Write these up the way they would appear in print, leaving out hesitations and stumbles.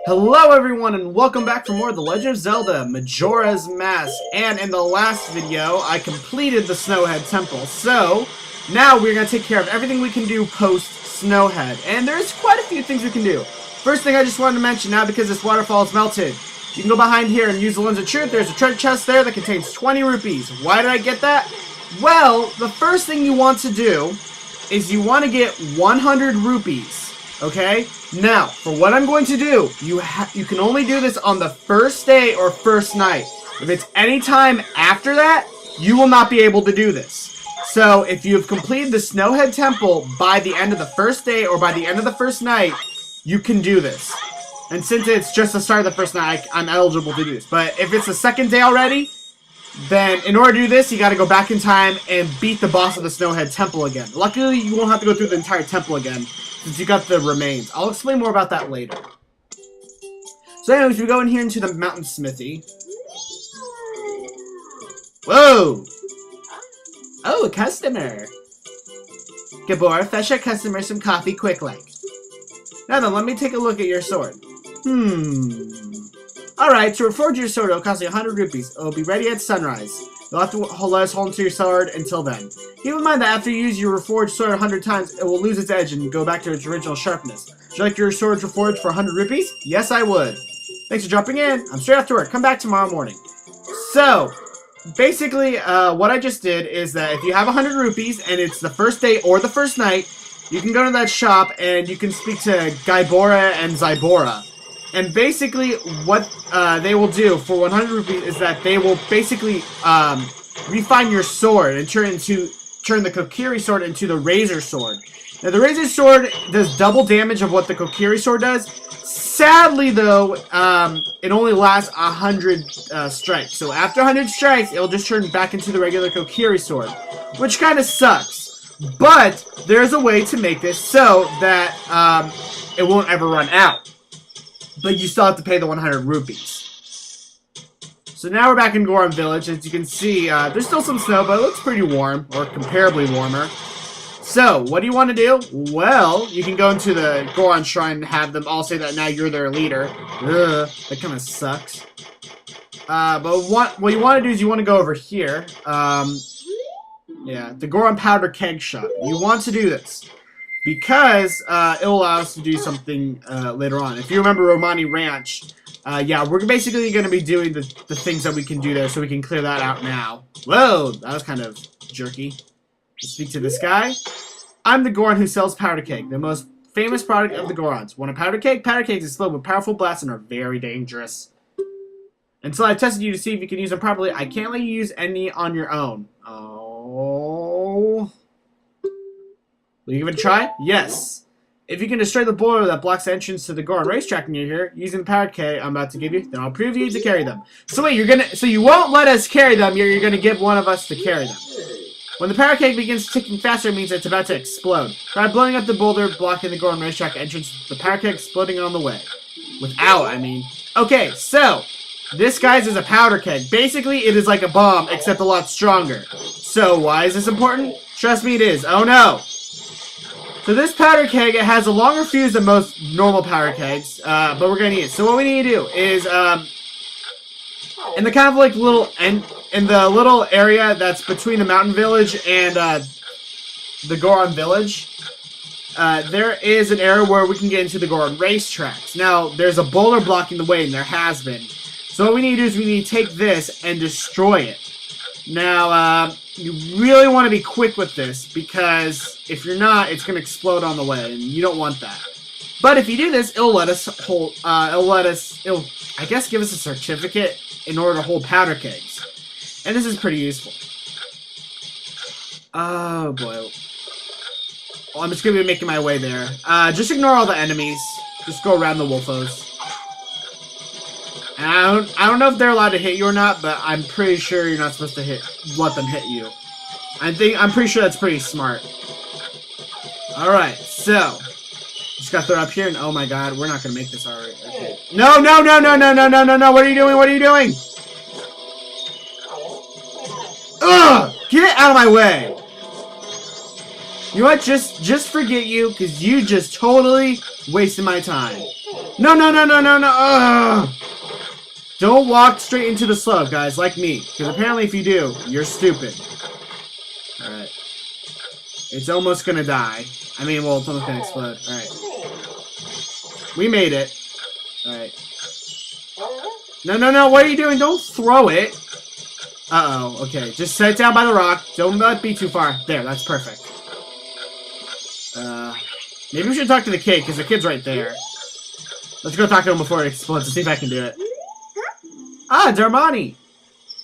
Hello everyone and welcome back for more of The Legend of Zelda, Majora's Mask. And in the last video, I completed the Snowhead Temple. So, now we're going to take care of everything we can do post-Snowhead. And there's quite a few things we can do. First thing I just wanted to mention, now because this waterfall is melted, you can go behind here and use the Lens of Truth. There's a treasure chest there that contains 20 rupees. Why did I get that? Well, the first thing you want to do is you want to get 100 rupees. Okay? Now, for what I'm going to do, you can only do this on the first day or first night. If it's any time after that, you will not be able to do this. So, if you've completed the Snowhead Temple by the end of the first day or by the end of the first night, you can do this. And since it's just the start of the first night, I'm eligible to do this. But if it's the second day already, then in order to do this, you gotta go back in time and beat the boss of the Snowhead Temple again. Luckily, you won't have to go through the entire temple again, since you got the remains. I'll explain more about that later. So anyways, we go in here into the mountain smithy. Whoa! Oh, a customer! Gabor, fetch a customer some coffee quick like. Now then, let me take a look at your sword. Alright, to reforge your sword, it'll cost you 100 rupees. It'll be ready at sunrise. You'll have to let us hold onto your sword until then. Keep in mind that after you use your reforged sword 100 times, it will lose its edge and go back to its original sharpness. Would you like your sword reforged for 100 rupees? Yes, I would. Thanks for dropping in. I'm straight after work. Come back tomorrow morning. So, basically, what I just did is that if you have 100 rupees and it's the first day or the first night, you can go to that shop and you can speak to Gaibora and Zybora. And basically, what they will do for 100 rupees is that they will basically refine your sword and turn the Kokiri sword into the Razor Sword. Now, the Razor Sword does double damage of what the Kokiri sword does. Sadly, though, it only lasts 100 strikes. So after 100 strikes, it'll just turn back into the regular Kokiri sword, which kind of sucks. But there's a way to make this so that it won't ever run out. But you still have to pay the 100 rupees. So now we're back in Goron Village. As you can see, there's still some snow, but it looks pretty warm, or comparably warmer. So, what do you want to do? Well, you can go into the Goron Shrine and have them all say that now you're their leader. Ugh, that kind of sucks. But what you want to do is you want to go over here. Yeah, the Goron Powder Keg Shop. You want to do this because it will allow us to do something later on. If you remember Romani Ranch, yeah, we're basically going to be doing the things that we can do there, so we can clear that out now. Whoa, that was kind of jerky. Let's speak to this guy. I'm the Goron who sells powder cake, the most famous product of the Gorons. Want a powder cake? Powder cakes explode with powerful blasts and are very dangerous. Until I've tested you to see if you can use them properly, I can't let you use any on your own. Oh... Will you give it a try? Yes. If you can destroy the boiler that blocks the entrance to the Goron racetrack near here, using the powder keg I'm about to give you, then I'll prove you to carry them. So wait, so you won't let us carry them, you're gonna give one of us to carry them. When the powder keg begins ticking faster, it means it's about to explode. Try blowing up the boulder blocking the Goron racetrack entrance, the powder keg exploding on the way. Without, I mean. Okay, so, this, guys, is a powder keg. Basically, it is like a bomb, except a lot stronger. So, why is this important? Trust me, it is. Oh no! So this powder keg, it has a longer fuse than most normal powder kegs, but we're gonna need it. So what we need to do is, in the kind of like in the little area that's between the mountain village and the Goron village, there is an area where we can get into the Goron racetracks. Now there's a boulder blocking the way, and there has been. So what we need to do is we need to take this and destroy it. Now, you really want to be quick with this, because if you're not, it's going to explode on the way, and you don't want that. But if you do this, it'll let us hold, it'll, I guess, give us a certificate in order to hold powder kegs. And this is pretty useful. Oh, boy. Well, I'm just going to be making my way there. Just ignore all the enemies. Just go around the wolfos. And I don't know if they're allowed to hit you or not, but I'm pretty sure you're not supposed to let them hit you. I'm pretty sure that's pretty smart. Alright, so just gotta throw it up here, and oh my god, we're not gonna make this alright. Okay. No, no, no, no, no, no, no, no, no, what are you doing? What are you doing? Ugh! Get out of my way! You know what? Just forget you, because you just totally wasted my time. No, no, no, no, no, no. Ugh. Don't walk straight into the slope, guys, like me. Because apparently if you do, you're stupid. Alright. It's almost gonna die. I mean, well, it's almost gonna explode. Alright. We made it. Alright. No, no, no, what are you doing? Don't throw it. Uh-oh, okay. Just set it down by the rock. Don't let it be too far. There, that's perfect. Maybe we should talk to the kid, because the kid's right there. Let's go talk to him before it explodes to see if I can do it. Ah, Darmani!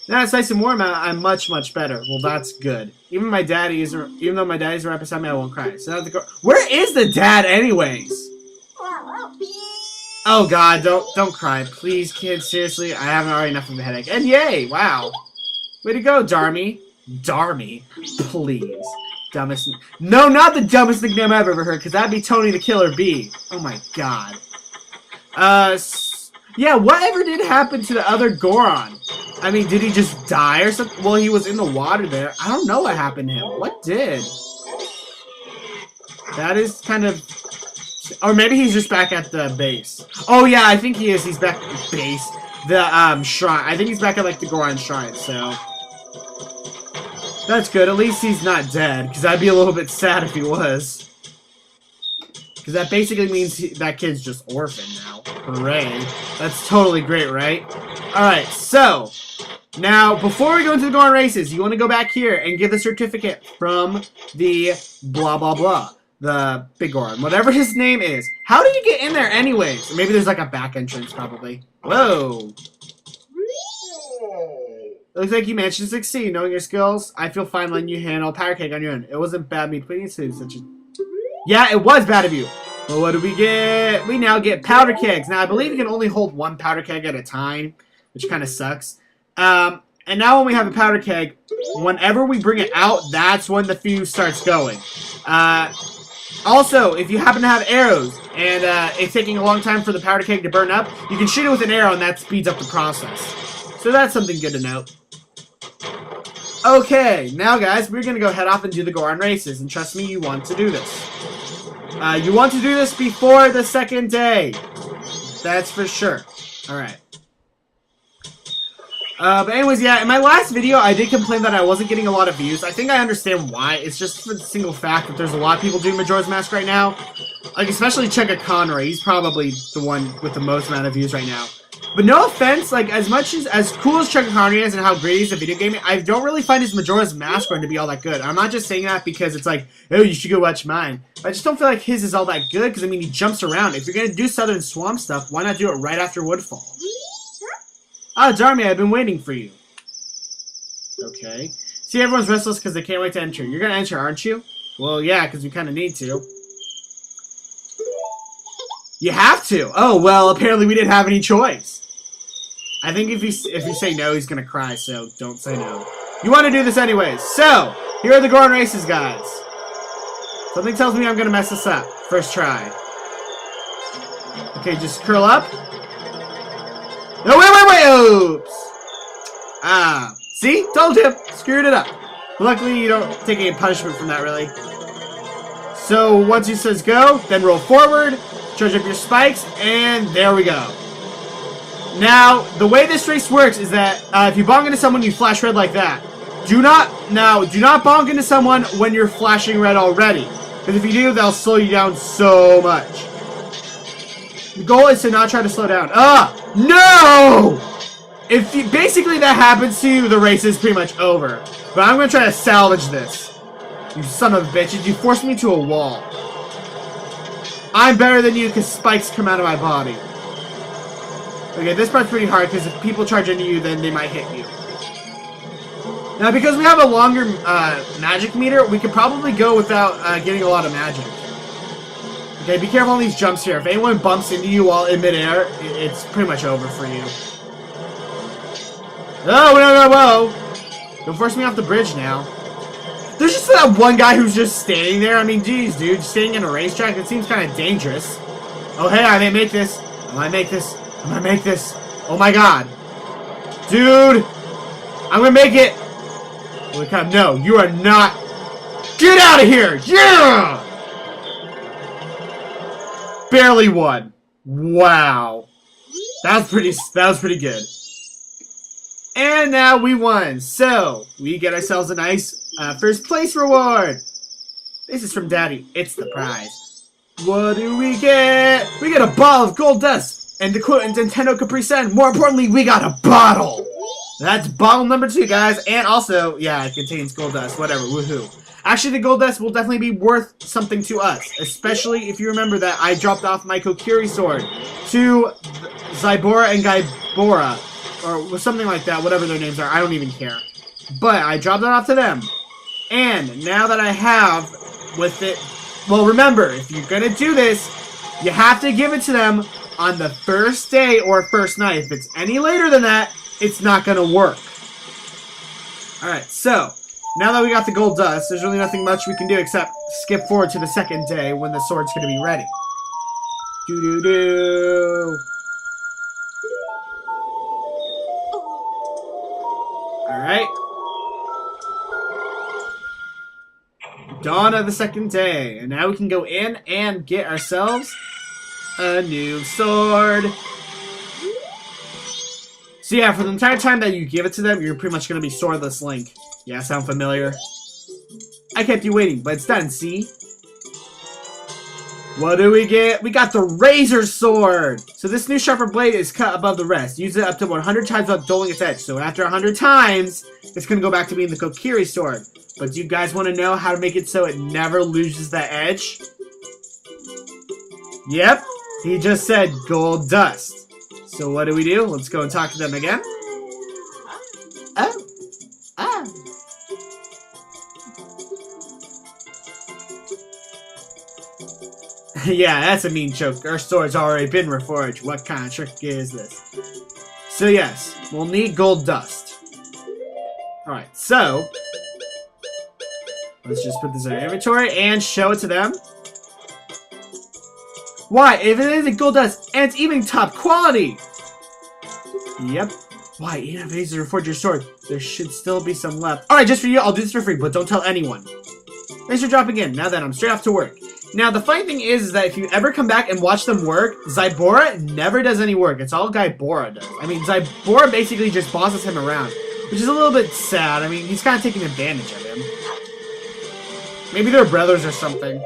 Now it's nice and warm out, I'm much, much better. Well, that's good. Even though my daddy's right beside me, I won't cry. So where is the dad, anyways? Oh God, don't cry, please, kid. Seriously, I haven't already enough of a headache. And yay! Wow, way to go, Darmy. Darmy, please. Dumbest. No, not the dumbest nickname I've ever heard, because that'd be Tony the Killer Bee. Oh my God. Yeah, whatever did happen to the other Goron? I mean, did he just die or something? Well, he was in the water there. I don't know what happened to him. What did? That is kind of... Or maybe he's just back at the base. Oh, yeah, I think he is. He's back at the base. The, shrine. I think he's back at, like, the Goron shrine, so... That's good. At least he's not dead, because I'd be a little bit sad if he was. Because that basically means that kid's just orphaned now. Hooray. That's totally great, right? Alright, so... Now, before we go into the Goron races, you want to go back here and get the certificate from the blah blah blah. The big Goron. Whatever his name is. How did you get in there anyways? Or maybe there's like a back entrance, probably. Whoa! It looks like you managed to succeed. Knowing your skills, I feel fine letting you handle Powder Keg on your own. It wasn't bad me putting you through such a... Yeah, it was bad of you. Well, what do we get? We now get Powder Kegs. Now, I believe you can only hold one Powder Keg at a time, which kind of sucks. And now when we have a Powder Keg, whenever we bring it out, that's when the fuse starts going. Also, if you happen to have arrows, and it's taking a long time for the Powder Keg to burn up, you can shoot it with an arrow, and that speeds up the process. So that's something good to note. Okay, now guys, we're going to go head off and do the Goron races, and trust me, you want to do this. You want to do this before the second day. That's for sure. Alright. But anyways, yeah, in my last video, I did complain that I wasn't getting a lot of views. I think I understand why. It's just for the single fact that there's a lot of people doing Majora's Mask right now. Like, especially Chugga Conroy. He's probably the one with the most amount of views right now. But no offense, like, as cool as Chugga Conroy is and how great he is at video gaming, I don't really find his Majora's Mask going to be all that good. I'm not just saying that because it's like, oh, you should go watch mine. I just don't feel like his is all that good, because, I mean, he jumps around. If you're going to do Southern Swamp stuff, why not do it right after Woodfall? Ah, Darmy, I've been waiting for you. Okay. See, everyone's restless because they can't wait to enter. You're going to enter, aren't you? Well, yeah, because we kind of need to. You have to. Oh, well, apparently we didn't have any choice. I think if you say no, he's going to cry, so don't say no. You want to do this anyways. So, here are the Goron races, guys. Something tells me I'm going to mess this up. First try. Okay, just curl up. No, wait! Oops! Ah. See? Told you! Screwed it up. Luckily, you don't take any punishment from that, really. So, once he says go, then roll forward, charge up your spikes, and there we go. Now, the way this race works is that if you bonk into someone, you flash red like that. Do not bonk into someone when you're flashing red already. Because if you do, they'll slow you down so much. The goal is to not try to slow down. No! Basically that happens to you, the race is pretty much over. But I'm going to try to salvage this. You son of a bitch. You forced me to a wall. I'm better than you because spikes come out of my body. Okay, this part's pretty hard because if people charge into you, then they might hit you. Now, because we have a longer magic meter, we could probably go without getting a lot of magic. Okay, be careful on these jumps here. If anyone bumps into you while in midair, it's pretty much over for you. Oh, no, whoa! Don't force me off the bridge now. There's just that one guy who's just standing there. I mean, geez, dude, standing in a racetrack, it seems kind of dangerous. Oh, hey, I may make this. I might make this. I might make this. Oh, my God. Dude! I'm gonna make it! Holy crap, no, you are not. Get out of here! Yeah! Barely won. Wow. That was pretty good. And now we won. So, we get ourselves a nice first place reward. This is from Daddy. It's the prize. What do we get? We get a ball of gold dust. And to quote Nintendo Capri Sun, more importantly, we got a bottle. That's bottle number 2, guys. And also, yeah, it contains gold dust. Whatever. Woohoo. Actually, the gold dust will definitely be worth something to us. Especially if you remember that I dropped off my Kokiri sword to Zybora and Gaibora. Or something like that. Whatever their names are. I don't even care. But I dropped it off to them. And now that I have with it... Well, remember, if you're going to do this, you have to give it to them on the first day or first night. If it's any later than that, it's not going to work. Alright, so, now that we got the gold dust, there's really nothing much we can do except skip forward to the second day when the sword's going to be ready. Doo-doo-doo. Alright. Dawn of the second day. And now we can go in and get ourselves a new sword. So yeah, for the entire time that you give it to them, you're pretty much going to be swordless Link. Yeah, sound familiar? I kept you waiting, but it's done, see? What do we get? We got the Razor Sword! So this new sharper blade is cut above the rest. Use it up to 100 times without dulling its edge. So after 100 times, it's going to go back to being the Kokiri Sword. But do you guys want to know how to make it so it never loses that edge? Yep, he just said gold dust. So what do we do? Let's go and talk to them again. Oh. Ah. Yeah, that's a mean joke. Our sword's already been reforged. What kind of trick is this? So yes, we'll need gold dust. Alright, so let's just put this in our inventory and show it to them. Why? If it isn't gold dust, and it's even top quality! Yep. Why? Even if it needs to reforge your sword, there should still be some left. Alright, just for you, I'll do this for free, but don't tell anyone. Thanks for dropping in. Now then, I'm straight off to work. Now, the funny thing is that if you ever come back and watch them work, Zybora never does any work. It's all Gaibora does. I mean, Zybora basically just bosses him around, which is a little bit sad. I mean, he's kind of taking advantage of him. Maybe they're brothers or something.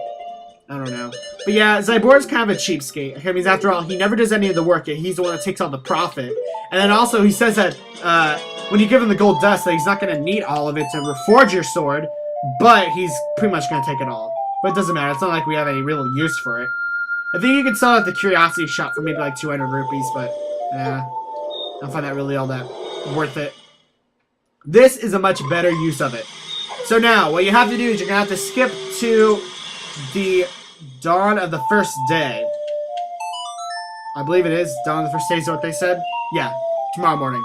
I don't know. But yeah, Zybora's kind of a cheapskate. I mean, after all, he never does any of the work, yet he's the one that takes all the profit. And then also, he says that when you give him the gold dust, that he's not going to need all of it to reforge your sword, but he's pretty much going to take it all. But it doesn't matter. It's not like we have any real use for it. I think you can sell it at the Curiosity Shop for maybe like 200 rupees, but I don't find that really all that worth it. This is a much better use of it. So now, what you have to do is you're going to have to skip to the dawn of the first day. I believe it is. Dawn of the first day is what they said. Yeah, tomorrow morning.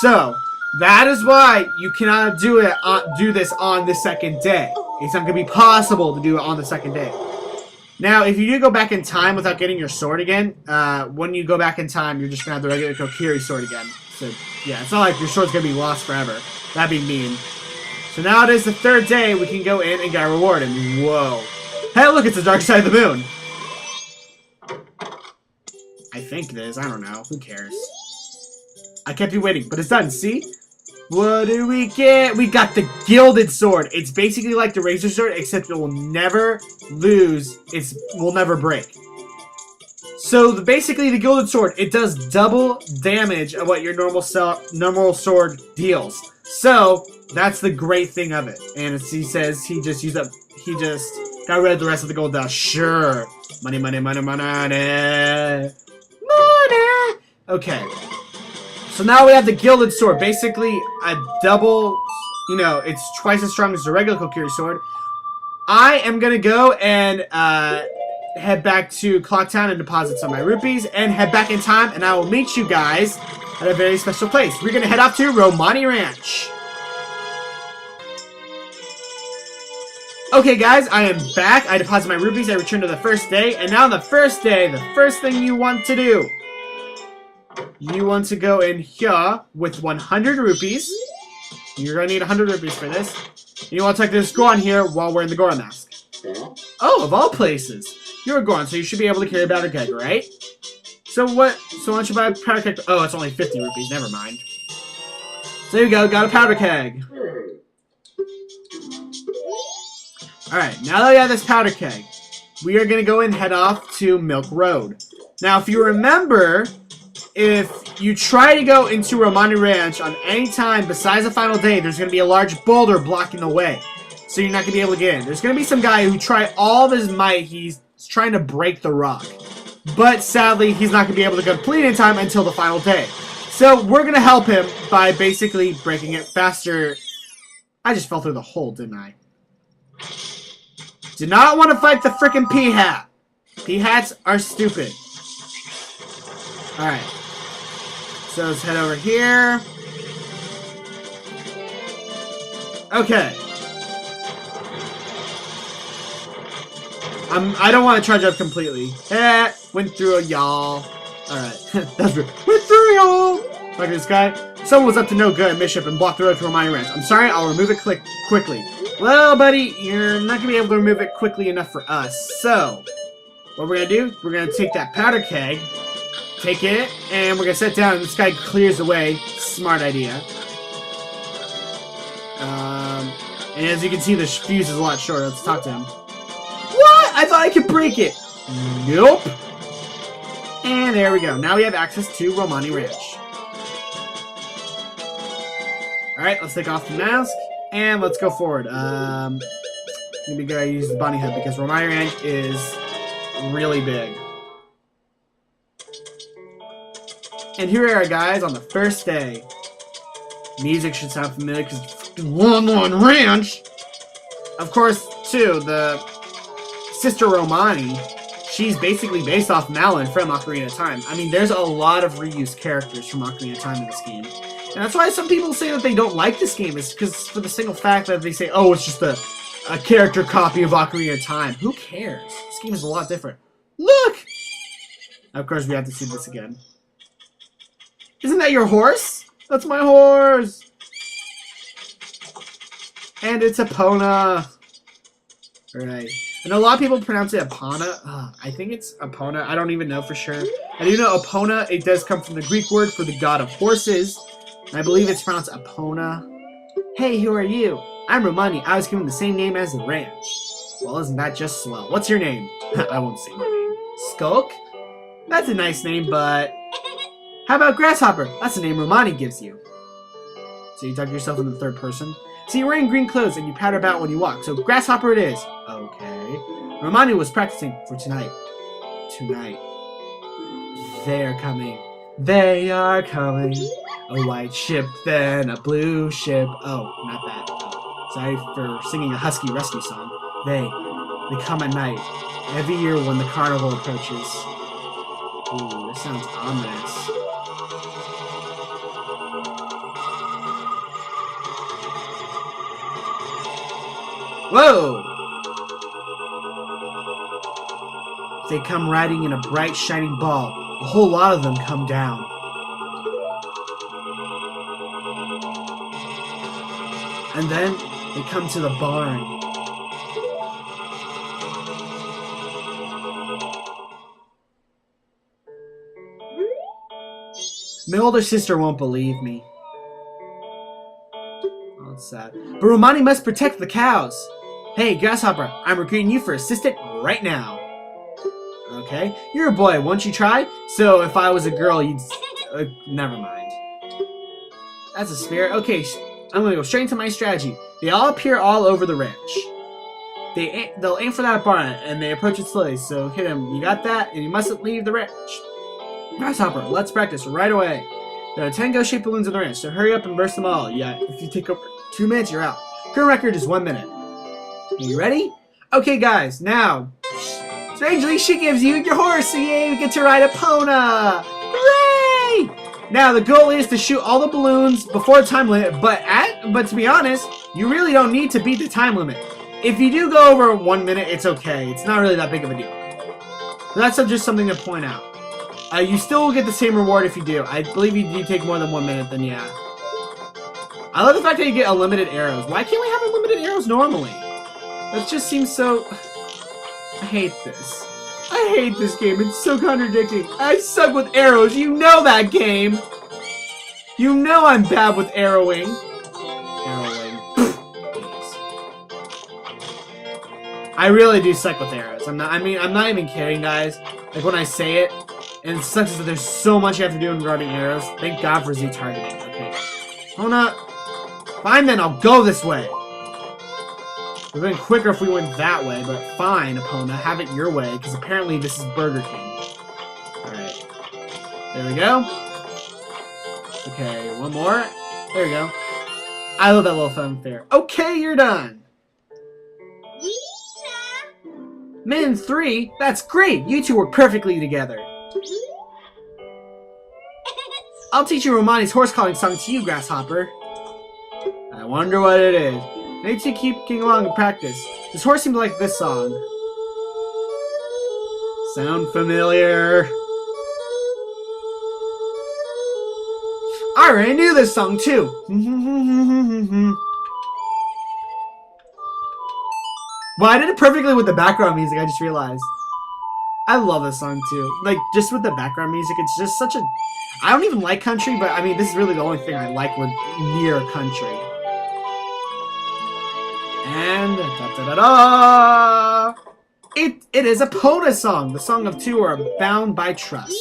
So, that is why you cannot do this on the second day. It's not going to be possible to do it on the second day. Now, if you do go back in time without getting your sword again, when you go back in time, you're just going to have the regular Kokiri sword again. So, yeah, it's not like your sword's going to be lost forever. That'd be mean. So now it is the third day, we can go in and get our reward, and whoa. Hey, look, it's the dark side of the moon. I think it is. I don't know. Who cares? I kept you waiting, but it's done. See? What do we get? We got the Gilded Sword. It's basically like the Razor Sword, except it will never lose. It will never break. So basically, the Gilded Sword, it does double damage of what your normal sword deals. So that's the great thing of it. And he says he just got rid of the rest of the gold dust. Sure. Money, money, money, money, money. Money. Okay. So now we have the Gilded Sword. Basically, a double, it's twice as strong as the regular Kokiri Sword. I am going to go and head back to Clock Town and deposit some of my rupees and head back in time, and I will meet you guys at a very special place. We're going to head off to Romani Ranch. Okay, guys, I am back. I deposited my rupees. I returned to the first day, and now on the first day, the first thing you want to do, you want to go in here with 100 rupees. You're going to need 100 rupees for this. And you want to take this Goron here while wearing the Goron mask. Oh, of all places. You're a Goron, so you should be able to carry a battle keg, right? So what? So why don't you buy a powder keg? Oh, it's only 50 rupees. Never mind. So there you go. Got a powder keg. Alright, now that we have this powder keg, we are going to go and head off to Milk Road. Now, if you remember, if you try to go into Romani Ranch on any time besides the final day, there's going to be a large boulder blocking the way. So you're not going to be able to get in. There's going to be some guy who tried all of his might. He's trying to break the rock. But sadly, he's not going to be able to complete it in time until the final day. So we're going to help him by basically breaking it faster. I just fell through the hole, didn't I? Do not want to fight the frickin' P-Hat. P-Hats are stupid. Alright. So let's head over here. Okay. I don't want to charge up completely. Went through a y'all. Alright. That's right. Went through y'all. Look at this guy. Someone was up to no good at Midship and blocked the road to Romani Ranch. I'm sorry, I'll remove it quickly. Well, buddy, you're not going to be able to remove it quickly enough for us. So, what we're going to do, we're going to take that powder keg, take it, and we're going to set down, and this guy clears the way. Smart idea. And as you can see, the fuse is a lot shorter. Let's talk to him. What? I thought I could break it. Nope. And there we go. Now we have access to Romani Ranch. Alright, let's take off the mask. And let's go forward. Maybe gotta use the bunny head because Romani Ranch is really big. And here we are, guys, on the first day. Music should sound familiar because it's fucking Romani Ranch. Of course, too, the sister Romani, she's basically based off Malin from Ocarina of Time. I mean, there's a lot of reused characters from Ocarina of Time in this game. And that's why some people say that they don't like this game, is because for the single fact that they say, oh, it's just a character copy of Ocarina of Time. Who cares? This game is a lot different. Look! Of course, we have to see this again. Isn't that your horse? That's my horse! And it's Epona. Alright. I know a lot of people pronounce it Epona. I think it's Epona. I don't even know for sure. I do know Epona, it does come from the Greek word for the god of horses. I believe it's pronounced Epona. Hey, who are you? I'm Romani. I was given the same name as the ranch. Well, isn't that just swell? What's your name? I won't say my name. Skulk? That's a nice name, but... How about Grasshopper? That's the name Romani gives you. So you talk to yourself in the third person. So you're wearing green clothes and you patter about when you walk. So Grasshopper it is. Okay. Romani was practicing for tonight. Tonight. They're coming. They are coming. A white ship, then a blue ship. Oh, not that. Oh, sorry for singing a husky rescue song. They come at night. Every year when the carnival approaches. Ooh, this sounds ominous. Whoa! They come riding in a bright, shining ball. A whole lot of them come down. And then they come to the barn. My older sister won't believe me. Oh, it's sad. But Romani must protect the cows. Hey, Grasshopper, I'm recruiting you for assistant right now. Okay, you're a boy. Won't you try? So if I was a girl, you'd... never mind. That's a spirit. Okay, I'm gonna go straight into my strategy. They all appear all over the ranch. They'll aim for that barn, and they approach it slowly. So hit him. You got that? And you mustn't leave the ranch. Grasshopper, let's practice right away. There are 10 ghost-shaped balloons in the ranch, so hurry up and burst them all. Yeah, if you take over 2 minutes, you're out. Current record is 1 minute. Are you ready? Okay, guys, now... Strangely, she gives you your horse, so yay, we get to ride Epona! Hooray! Now, the goal is to shoot all the balloons before the time limit, but to be honest, you really don't need to beat the time limit. If you do go over 1 minute, it's okay. It's not really that big of a deal. So that's just something to point out. You still will get the same reward if you do. I believe you do take more than 1 minute, then yeah. I love the fact that you get unlimited arrows. Why can't we have unlimited arrows normally? That just seems so... I hate this. I hate this game. It's so contradicting. I suck with arrows. You know that game. You know I'm bad with arrowing. I really do suck with arrows. I'm not even kidding, guys. Like, when I say it, and it sucks that there's so much you have to do regarding arrows. Thank God for Z targeting. Okay. Fine then, I'll go this way. It would have been quicker if we went that way, but fine, Epona, have it your way, because apparently this is Burger King. Alright. There we go. Okay, one more. There we go. I love that little funfair. Okay, you're done. Min 3? That's great! You two work perfectly together. I'll teach you Romani's horse calling song to you, Grasshopper. I wonder what it is. Maybe you keep getting along and practice. This horse seemed to like this song. Sound familiar? I already knew this song too. Well, I did it perfectly with the background music, I just realized. I love this song too. Like, just with the background music, it's just such a... I don't even like country, but I mean, this is really the only thing I like with near country. And da-da-da-da! It is a Epona song. The song of two are bound by trust.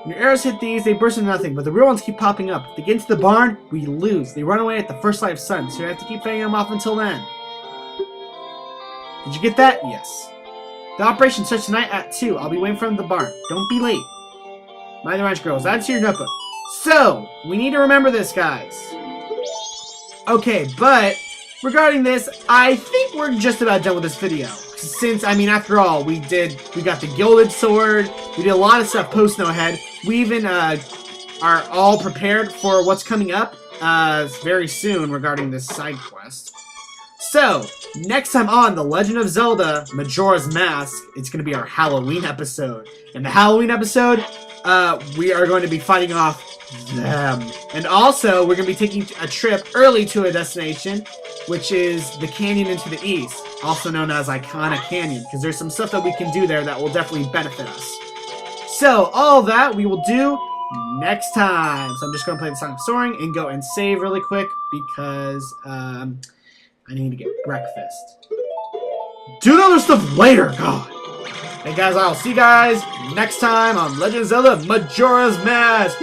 When your arrows hit these, they burst into nothing, but the real ones keep popping up. If they get into the barn, we lose. They run away at the first light of sun, so you have to keep fending them off until then. Did you get that? Yes. The operation starts tonight at 2. I'll be waiting for them at the barn. Don't be late. Mind the ranch, girls. Add it to your notebook. So, we need to remember this, guys. Okay, but regarding this, I think we're just about done with this video. Since, I mean, after all, we got the Gilded Sword, we did a lot of stuff post-Snowhead. We even are all prepared for what's coming up very soon regarding this side quest. So, next time on The Legend of Zelda, Majora's Mask, it's going to be our Halloween episode. In the Halloween episode, we are going to be fighting off them. And also, we're going to be taking a trip early to a destination, which is the canyon into the east, also known as Iconic Canyon, because there's some stuff that we can do there that will definitely benefit us. So, all that we will do next time. So I'm just going to play the Song of Soaring and go and save really quick because I need to get breakfast. Do the other stuff later, God! Hey guys, I'll see you guys next time on Legend of Zelda Majora's Mask.